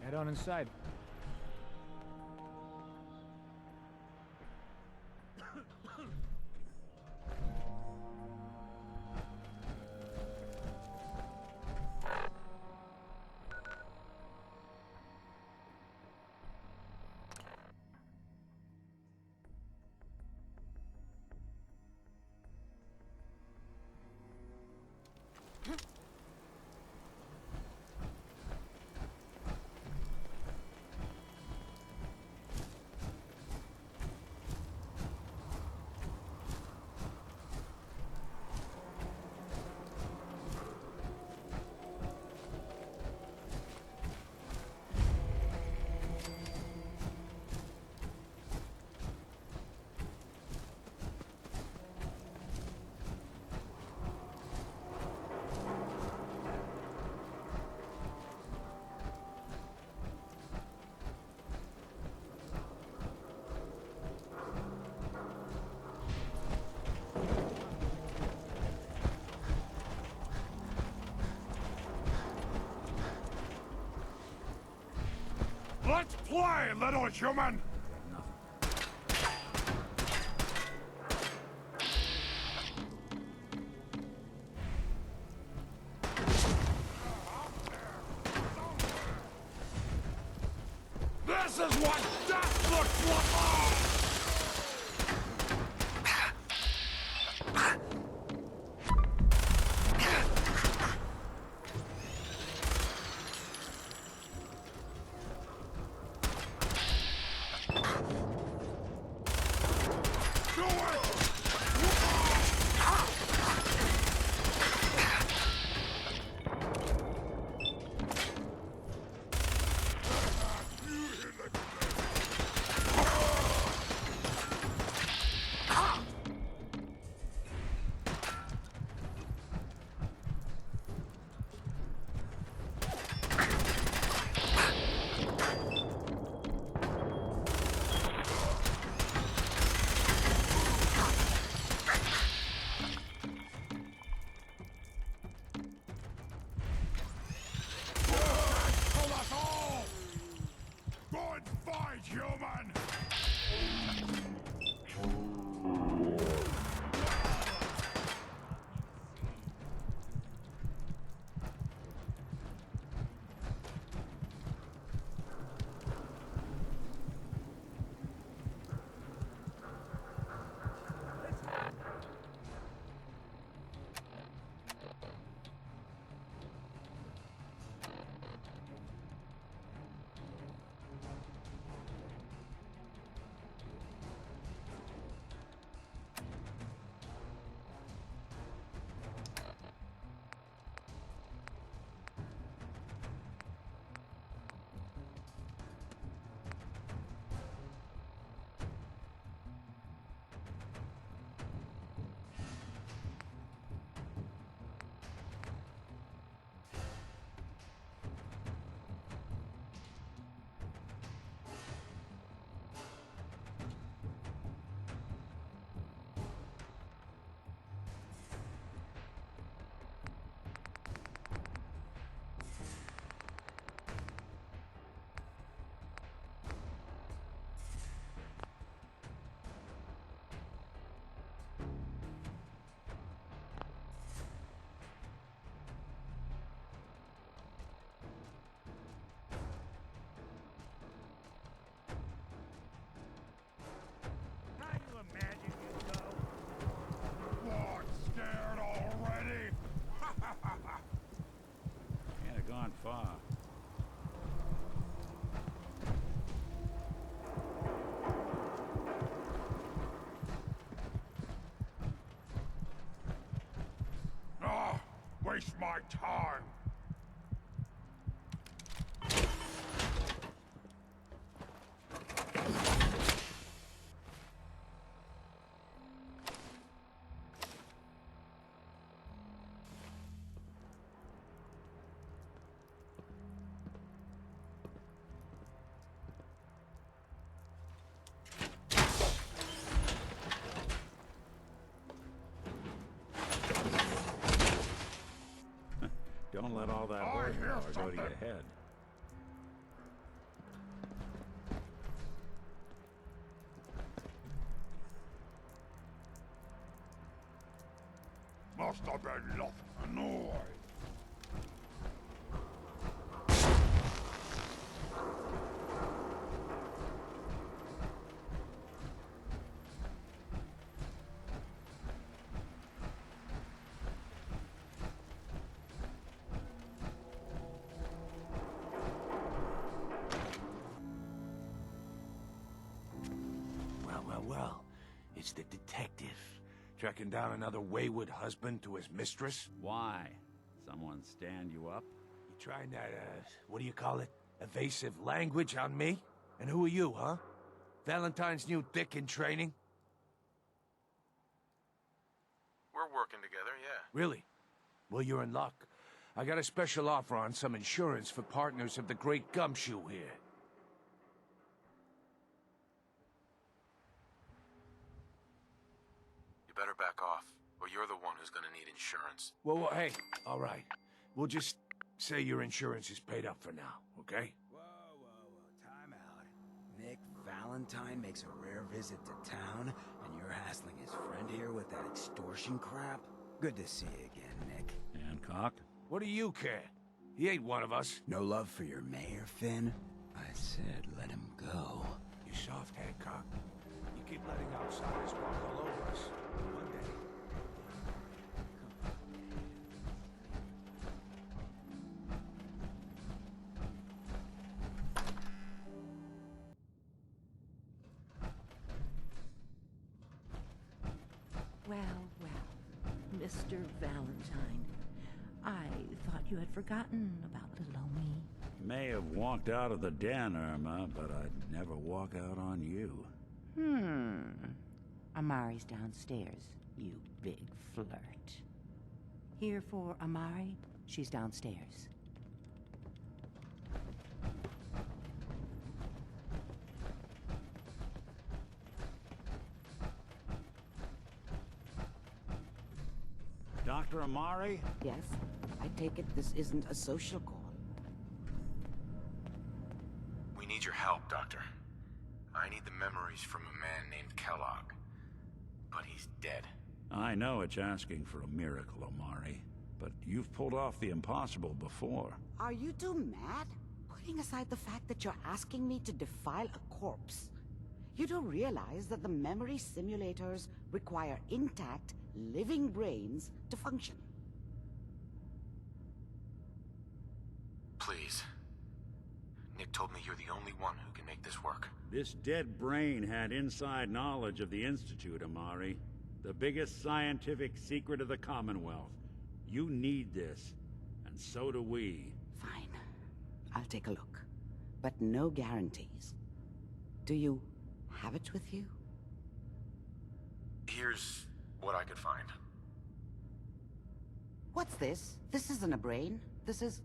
Head on inside. Let's play, little human! This is what death looks like! my time! Don't let all that I horsepower hear go to something. your head. Must have been nothing annoyed. Well, it's the detective. Tracking down another wayward husband to his mistress? Why? Someone stand you up? You trying that, what do you call it? Evasive language on me? And who are you, huh? Valentine's new dick in training? We're working together, yeah. Really? Well, you're in luck. I got a special offer on some insurance for partners of the Great Gumshoe here. You better back off, or you're the one who's gonna need insurance. Well, hey, all right. We'll just say your insurance is paid up for now, okay? Whoa, time out. Nick Valentine makes a rare visit to town, and you're hassling his friend here with that extortion crap? Good to see you again, Nick. Hancock? What do you care? He ain't one of us. No love for your mayor, Finn? I said let him go. You soft, Hancock. You keep letting outsiders walk all over us. One day. Well, Mr. Valentine. I thought you had forgotten about little old me. May have walked out of the den, Irma, but I'd never walk out on you. Amari's downstairs, you big flirt. Here for Amari? She's downstairs. Dr. Amari? Yes? I take it this isn't a social call. We need your help, Doctor. I need the memories from a man named Kellogg. But he's dead. I know it's asking for a miracle, Amari, but you've pulled off the impossible before. Are you two mad? Putting aside the fact that you're asking me to defile a corpse, you do realize that the memory simulators require intact, living brains to function. Please. Nick told me you're the only one who can make this work. This dead brain had inside knowledge of the Institute, Amari. The biggest scientific secret of the Commonwealth. You need this, and so do we. Fine. I'll take a look. But no guarantees. Do you have it with you? Here's what I could find. What's this? This isn't a brain. This is...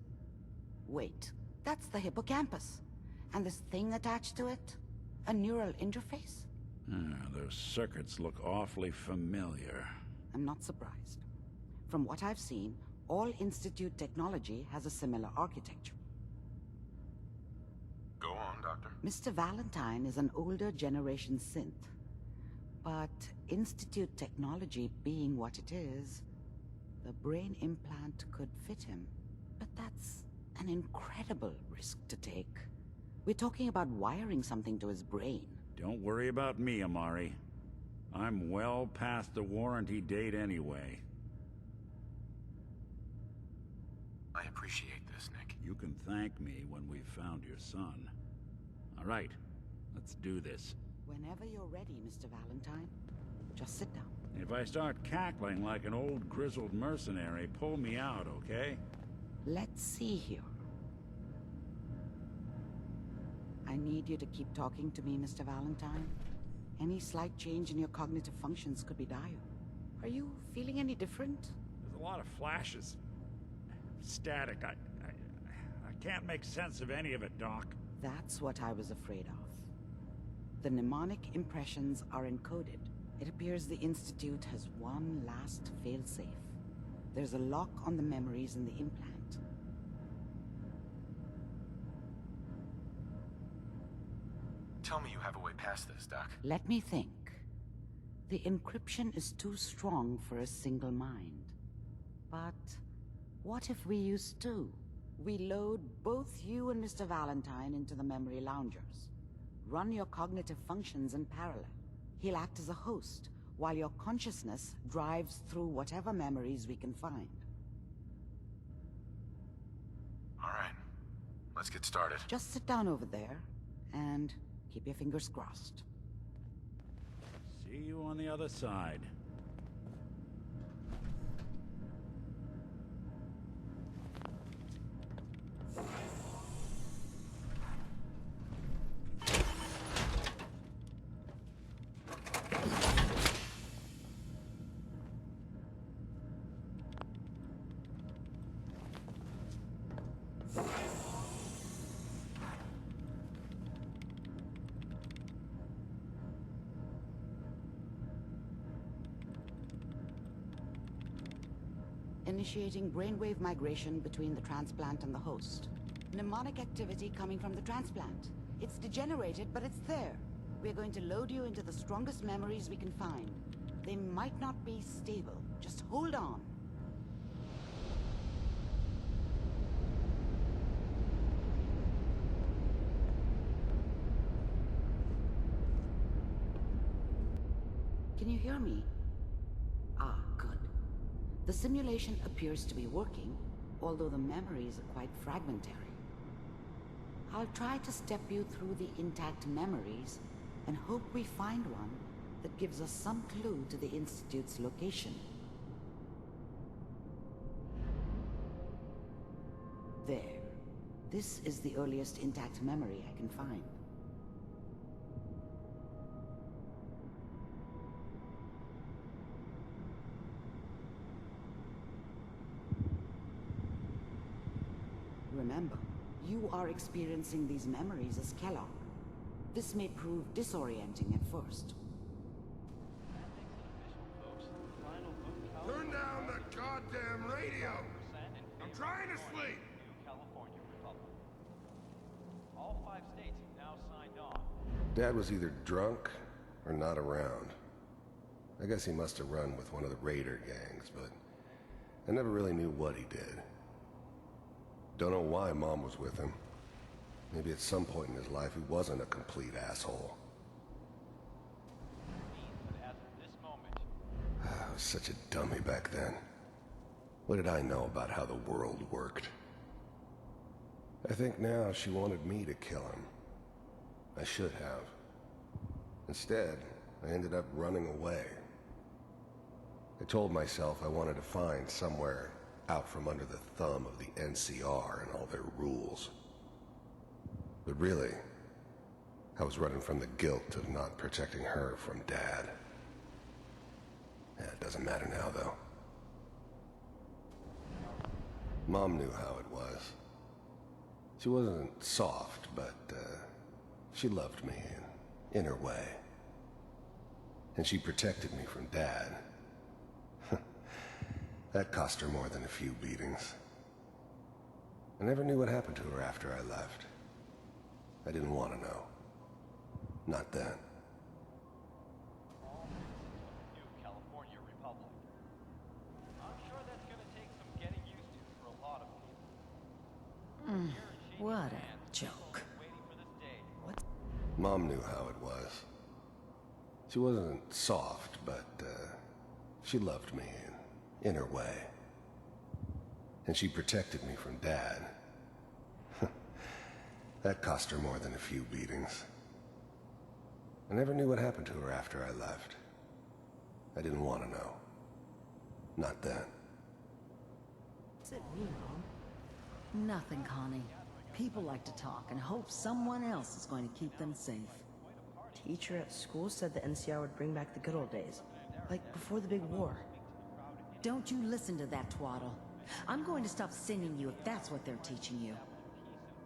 Wait. That's the hippocampus. And this thing attached to it? A neural interface? Those circuits look awfully familiar. I'm not surprised. From what I've seen, all Institute technology has a similar architecture. Go on, Doctor. Mr. Valentine is an older generation synth. But Institute technology being what it is, the brain implant could fit him. But that's an incredible risk to take. We're talking about wiring something to his brain. Don't worry about me, Amari. I'm well past the warranty date anyway. I appreciate this, Nick. You can thank me when we've found your son. All right, let's do this. Whenever you're ready, Mr. Valentine, just sit down. If I start cackling like an old grizzled mercenary, pull me out, okay? Let's see here. I need you to keep talking to me, Mr. Valentine. Any slight change in your cognitive functions could be dire. Are you feeling any different? There's a lot of flashes. Static. I can't make sense of any of it, Doc. That's what I was afraid of. The mnemonic impressions are encoded. It appears the Institute has one last failsafe. There's a lock on the memories in the implant. Tell me you have a way past this, Doc. Let me think. The encryption is too strong for a single mind. But what if we use two? We load both you and Mr. Valentine into the memory loungers. Run your cognitive functions in parallel. He'll act as a host, while your consciousness drives through whatever memories we can find. All right. Let's get started. Just sit down over there, and keep your fingers crossed. See you on the other side. Initiating brainwave migration between the transplant and the host. Mnemonic activity coming from the transplant. It's degenerated, but it's there. We're going to load you into the strongest memories we can find. They might not be stable. Just hold on. Can you hear me? Ah, good. The simulation appears to be working, although the memories are quite fragmentary. I'll try to step you through the intact memories and hope we find one that gives us some clue to the Institute's location. There. This is the earliest intact memory I can find. Remember, you are experiencing these memories as Kellogg. This may prove disorienting at first. Turn down that goddamn radio! I'm trying to sleep! All 5 states have now signed on. Dad was either drunk or not around. I guess he must have run with one of the raider gangs, but I never really knew what he did. Don't know why Mom was with him. Maybe at some point in his life he wasn't a complete asshole. But as of this moment, I was such a dummy back then. What did I know about how the world worked? I think now she wanted me to kill him. I should have. Instead, I ended up running away. I told myself I wanted to find somewhere out from under the thumb of the NCR and all their rules. But really, I was running from the guilt of not protecting her from Dad. Yeah, it doesn't matter now, though. Mom knew how it was. She wasn't soft, but she loved me in her way. And she protected me from Dad. That cost her more than a few beatings. I never knew what happened to her after I left. I didn't want to know. Not then. new California Republic. I'm sure that's going to take some getting used to for a lot of people. What a joke. Waiting for this day. Mom knew how it was. She wasn't soft, but she loved me in her way. And she protected me from Dad. That cost her more than a few beatings. I never knew what happened to her after I left. I didn't want to know. Not then. What's it mean, Mom? Nothing, Connie. People like to talk and hope someone else is going to keep them safe. Teacher at school said the NCR would bring back the good old days. Like before the big war. Don't you listen to that twaddle. I'm going to stop singing you if that's what they're teaching you.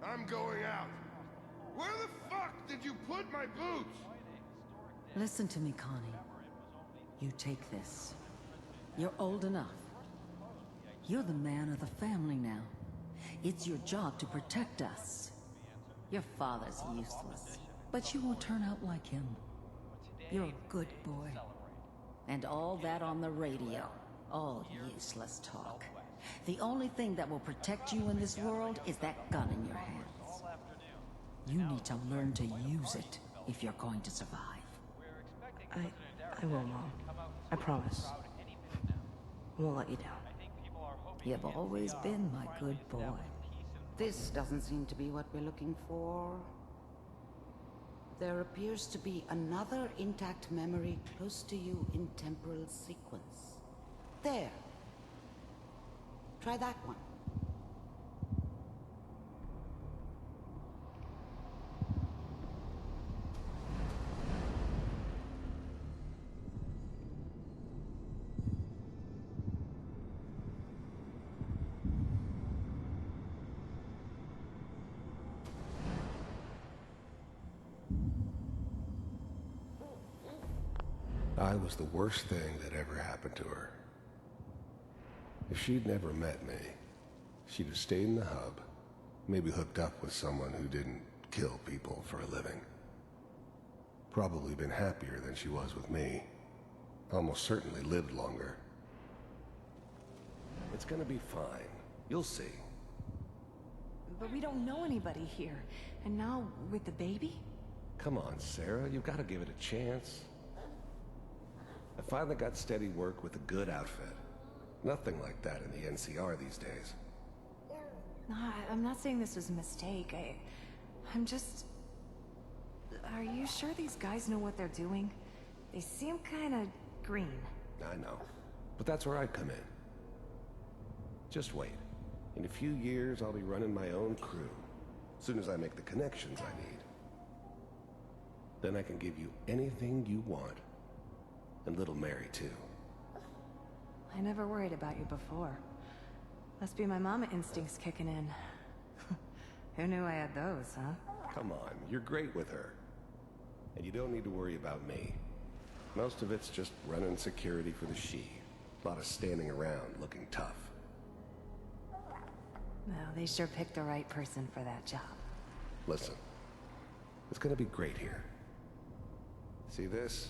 I'm going out. Where the fuck did you put my boots? Listen to me, Connie. You take this. You're old enough. You're the man of the family now. It's your job to protect us. Your father's useless, but you won't turn out like him. You're a good boy. And all that on the radio. All useless talk. The only thing that will protect you in this world is that gun in your hands. You need to learn to use it if you're going to survive. I will, Mom. I promise. I won't let you down. You've always been my good boy. This doesn't seem to be what we're looking for. There appears to be another intact memory close to you in temporal sequence. There. Try that one. I was the worst thing that ever happened to her. If she'd never met me, she'd have stayed in the hub, maybe hooked up with someone who didn't kill people for a living. Probably been happier than she was with me. Almost certainly lived longer. It's gonna be fine. You'll see. But we don't know anybody here. And now, with the baby? Come on, Sarah, you've got to give it a chance. I finally got steady work with a good outfit. Nothing like that in the NCR these days. No, I'm not saying this was a mistake. I'm just... Are you sure these guys know what they're doing? They seem kinda green. I know. But that's where I come in. Just wait. In a few years, I'll be running my own crew. As soon as I make the connections I need. Then I can give you anything you want. And little Mary, too. I never worried about you before. Must be my mama instincts kicking in. Who knew I had those, huh? Come on, you're great with her. And you don't need to worry about me. Most of it's just running security for the she. A lot of standing around looking tough. Well, they sure picked the right person for that job. Listen, it's gonna be great here. See this?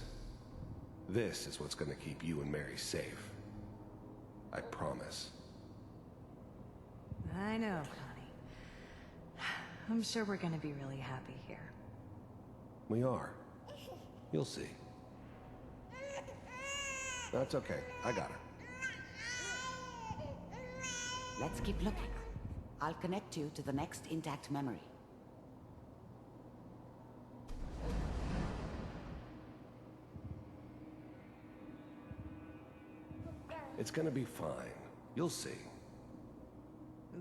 This is what's gonna keep you and Mary safe. I promise. I know, Connie. I'm sure we're gonna be really happy here. We are. You'll see. That's okay. I got her. Let's keep looking. I'll connect you to the next intact memory. It's gonna be fine. You'll see.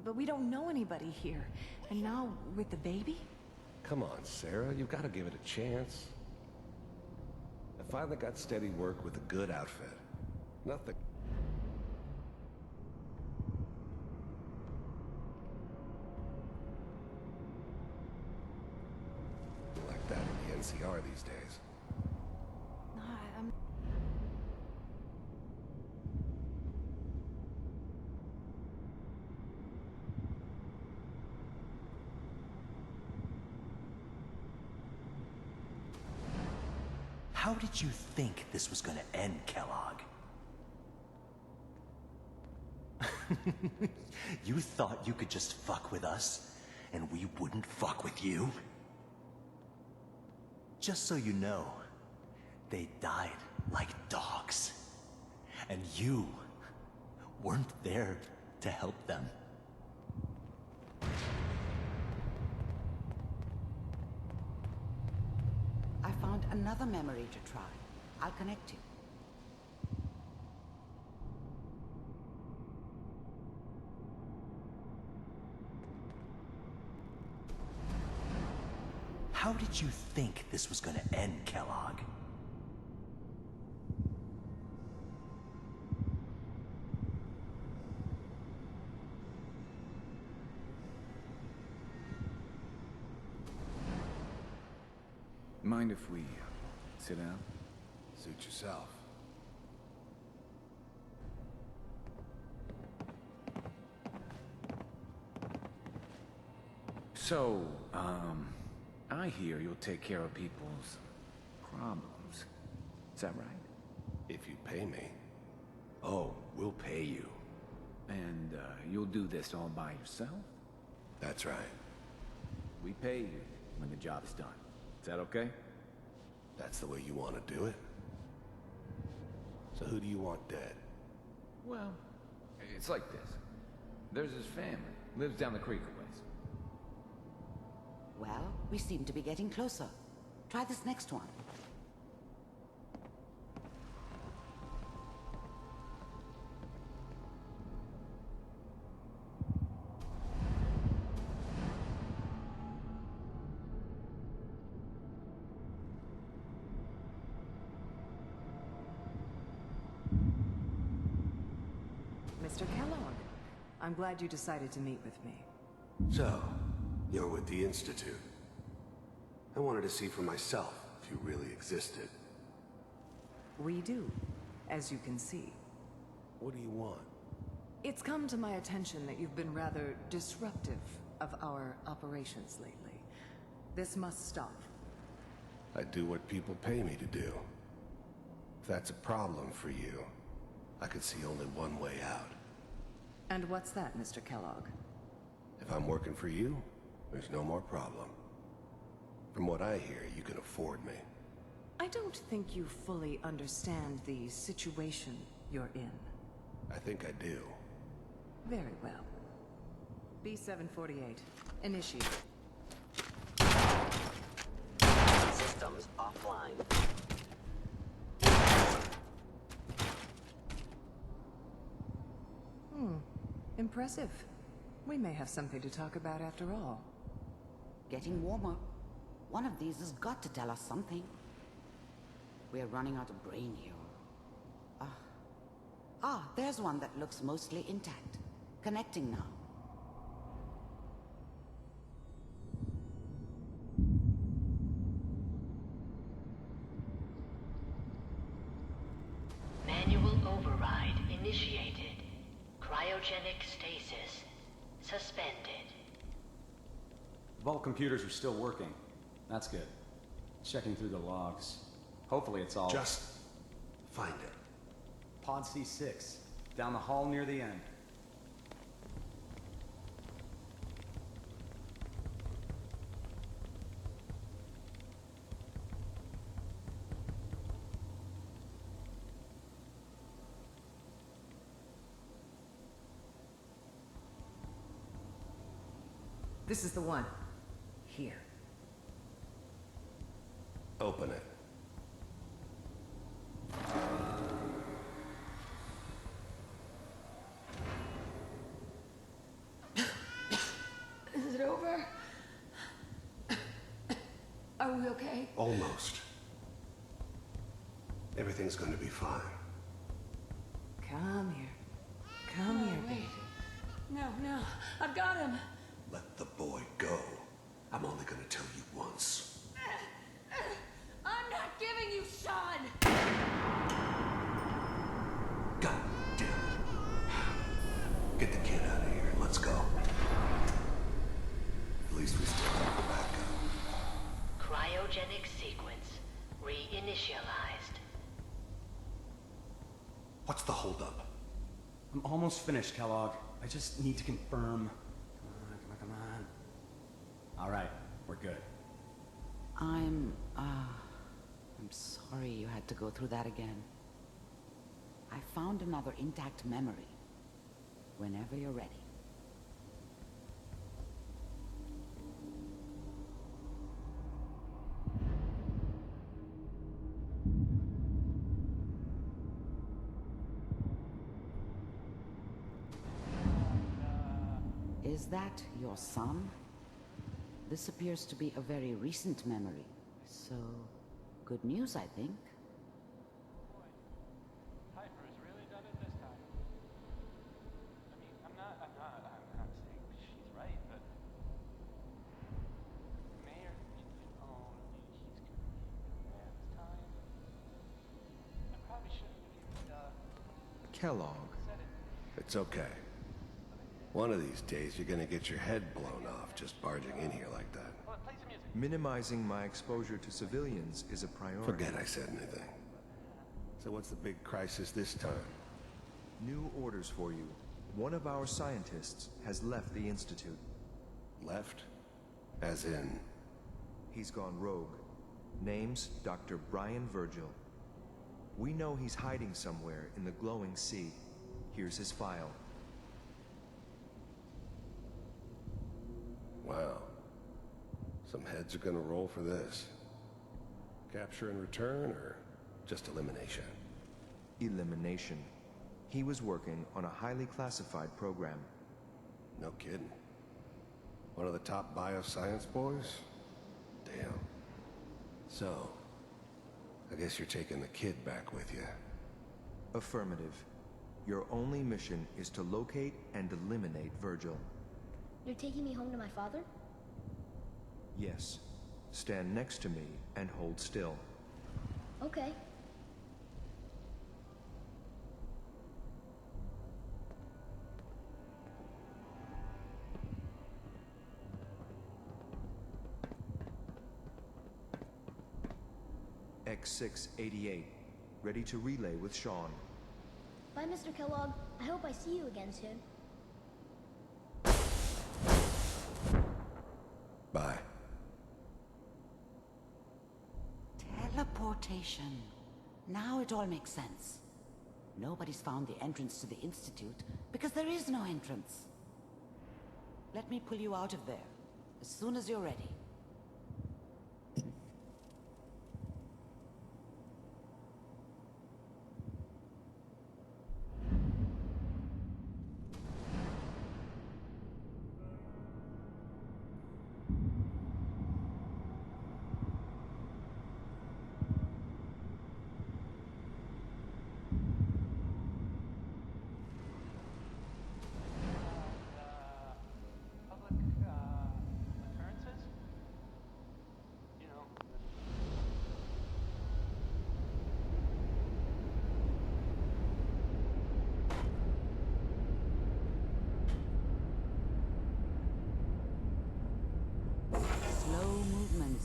But we don't know anybody here. And now, with the baby? Come on, Sarah. You've got to give it a chance. I finally got steady work with a good outfit. Nothing like that in the NCR these days. No, I'm... How did you think this was gonna end, Kellogg? You thought you could just fuck with us, and we wouldn't fuck with you? Just so you know, they died like dogs. And you weren't there to help them. I found another memory to try. I'll connect you. How did you think this was gonna end, Kellogg? Mind if we sit down? Suit yourself. So, I hear you'll take care of people's problems. Is that right? If you pay me. Oh, we'll pay you. And, you'll do this all by yourself? That's right. We pay you when the job's done. Is that okay? That's the way you want to do it? So who do you want dead? Well, it's like this. There's his family. Lives down the creek a ways. Well, we seem to be getting closer. Try this next one. Mr. Kellogg, I'm glad you decided to meet with me. So, you're with the Institute. I wanted to see for myself if you really existed. We do, as you can see. What do you want? It's come to my attention that you've been rather disruptive of our operations lately. This must stop. I do what people pay me to do. If that's a problem for you, I could see only one way out. And what's that, Mr. Kellogg? If I'm working for you, there's no more problem. From what I hear, you can afford me. I don't think you fully understand the situation you're in. I think I do. Very well. B-748, initiate. Systems offline. Impressive. We may have something to talk about after all. Getting warmer. One of these has got to tell us something. We're running out of brain here. There's one that looks mostly intact. Connecting now. Manual override initiated. Cryogenic stasis suspended. Vault computers are still working. That's good. Checking through the logs. Hopefully it's all... Just find it. Pod C6. Down the hall near the end. This is the one. Here. Open it. Is it over? Are we okay? Almost. Everything's going to be fine. Come here. Come here, wait. baby. No, I've got him. Let the boy go. I'm only going to tell you once. I'm not giving you Sean! God damn it. Get the kid out of here and let's go. At least we still have the backup. Cryogenic sequence reinitialized. What's the holdup? I'm almost finished, Kellogg. I just need to confirm. Come on. All right, we're good. I'm sorry you had to go through that again. I found another intact memory. Whenever you're ready. Is that your son? This appears to be a very recent memory. So, good news, I think. Piper's really done it this time. I mean, I'm not saying she's right, but Mayor, he's gonna be there this time. I probably shouldn't have even, Kellogg. It's okay. One of these days, you're gonna get your head blown off just barging in here like that. Minimizing my exposure to civilians is a priority. Forget I said anything. So what's the big crisis this time? New orders for you. One of our scientists has left the Institute. Left? As in? He's gone rogue. Name's Dr. Brian Virgil. We know he's hiding somewhere in the glowing sea. Here's his file. Wow. Some heads are gonna roll for this. Capture and return, or just elimination? Elimination. He was working on a highly classified program. No kidding. One of the top bioscience boys? Damn. So, I guess you're taking the kid back with you. Affirmative. Your only mission is to locate and eliminate Virgil. You're taking me home to my father? Yes. Stand next to me and hold still. Okay. X688. Ready to relay with Sean. Bye, Mr. Kellogg. I hope I see you again soon. Bye. Teleportation. Now it all makes sense. Nobody's found the entrance to the Institute because there is no entrance. Let me pull you out of there as soon as you're ready.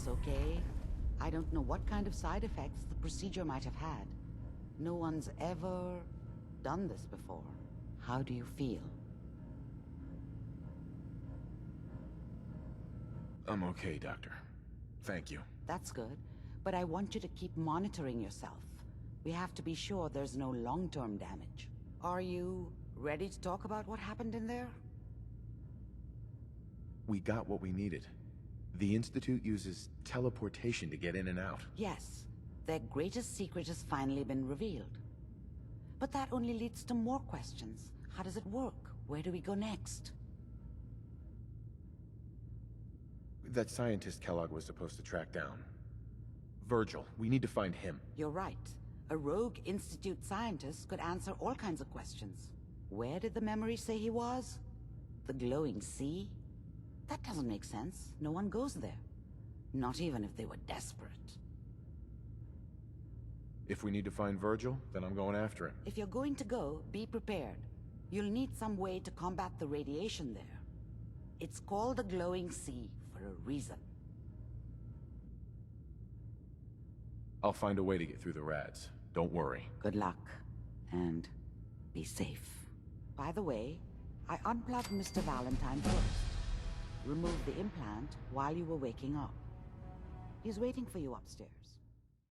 Okay? I don't know what kind of side effects the procedure might have had. No one's ever done this before. How do you feel? I'm okay, Doctor. Thank you. That's good, but I want you to keep monitoring yourself. We have to be sure there's no long-term damage. Are you ready to talk about what happened in there? We got what we needed. The Institute uses teleportation to get in and out. Yes, their greatest secret has finally been revealed. But that only leads to more questions. How does it work? Where do we go next? That scientist Kellogg was supposed to track down. Virgil, we need to find him. You're right. A rogue Institute scientist could answer all kinds of questions. Where did the memory say he was? The glowing sea? That doesn't make sense. No one goes there. Not even if they were desperate. If we need to find Virgil, then I'm going after him. If you're going to go, be prepared. You'll need some way to combat the radiation there. It's called the glowing sea for a reason. I'll find a way to get through the rads. Don't worry. Good luck. And be safe. By the way, I unplugged Mr. Valentine first. Removed the implant while you were waking up. He's waiting for you upstairs.